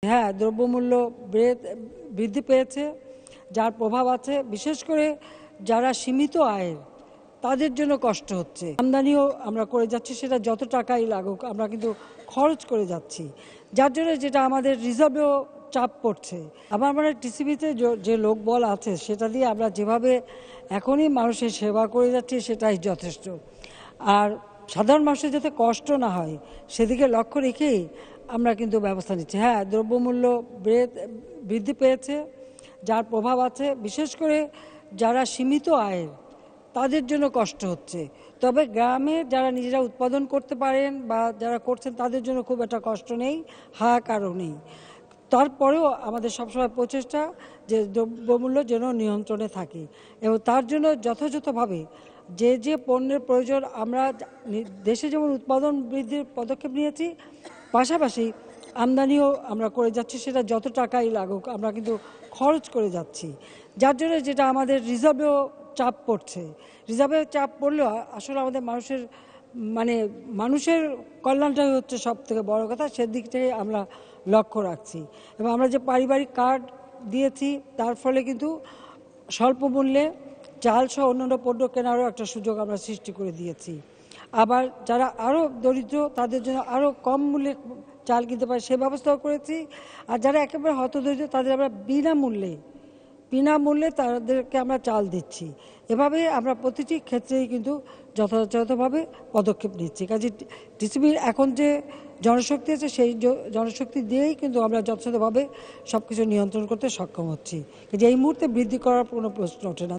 হ্যাঁ, দ্রব্যমূল্য বৃদ্ধি পেয়েছে, যার প্রভাব আছে বিশেষ করে যারা সীমিত আয়ের তাদের জন্য কষ্ট হচ্ছে। আমদানিও আমরা করে যাচ্ছি, সেটা যত টাকাই লাগুক আমরা কিন্তু খরচ করে যাচ্ছি, যার জন্য যেটা আমাদের রিজার্ভেও চাপ পড়ছে। আমার মানে টিসিবিতে যে লোকবল আছে সেটা দিয়ে আমরা যেভাবে এখনই মানুষের সেবা করে যাচ্ছি সেটাই যথেষ্ট। আর সাধারণ মানুষের যাতে কষ্ট না হয় সেদিকে লক্ষ্য রেখেই আমরা কিন্তু ব্যবস্থা নিচ্ছি। হ্যাঁ, দ্রব্যমূল্য বৃদ্ধি পেয়েছে, যার প্রভাব আছে বিশেষ করে যারা সীমিত আয়ের তাদের জন্য কষ্ট হচ্ছে। তবে গ্রামে যারা নিজেরা উৎপাদন করতে পারেন বা যারা করছেন তাদের জন্য খুব একটা কষ্ট নেই, হাহাকারও নেই। তারপরেও আমাদের সবসময় প্রচেষ্টা যে দ্রব্যমূল্য যেন নিয়ন্ত্রণে থাকে এবং তার জন্য যথাযথভাবে যে পণ্যের প্রয়োজন আমরা দেশে যেমন উৎপাদন বৃদ্ধির পদক্ষেপ নিয়েছি, পাশাপাশি আমদানিও আমরা করে যাচ্ছি, সেটা যত টাকাই লাগুক আমরা কিন্তু খরচ করে যাচ্ছি, যার জন্য যেটা আমাদের রিজার্ভেও চাপ পড়ছে। রিজার্ভে চাপ পড়লেও আসলে আমাদের মানুষের কল্যাণটাই হচ্ছে সব থেকে বড় কথা, সেদিকটাই আমরা লক্ষ্য রাখছি। এবং আমরা যে পারিবারিক কার্ড দিয়েছি তার ফলে কিন্তু স্বল্প মূল্যে চাল সহ অন্যান্য পণ্য কেনারও একটা সুযোগ আমরা সৃষ্টি করে দিয়েছি। আবার যারা আরও দরিদ্র তাদের জন্য আরও কম মূল্যে চাল কিনতে পারে সে ব্যবস্থাও করেছি। আর যারা একেবারে হতদরিদ্র তাদের আমরা বিনামূল্যে তাদেরকে আমরা চাল দিচ্ছি। এভাবে আমরা প্রতিটি ক্ষেত্রেই কিন্তু যথাযথভাবে পদক্ষেপ নিচ্ছি। কাজে টিসিবির এখন যে জনশক্তি আছে সেই জনশক্তি দিয়েই কিন্তু আমরা যথাযথভাবে সব কিছু নিয়ন্ত্রণ করতে সক্ষম হচ্ছি। যে এই মুহূর্তে বৃদ্ধি করার কোনো প্রশ্ন ওঠে না।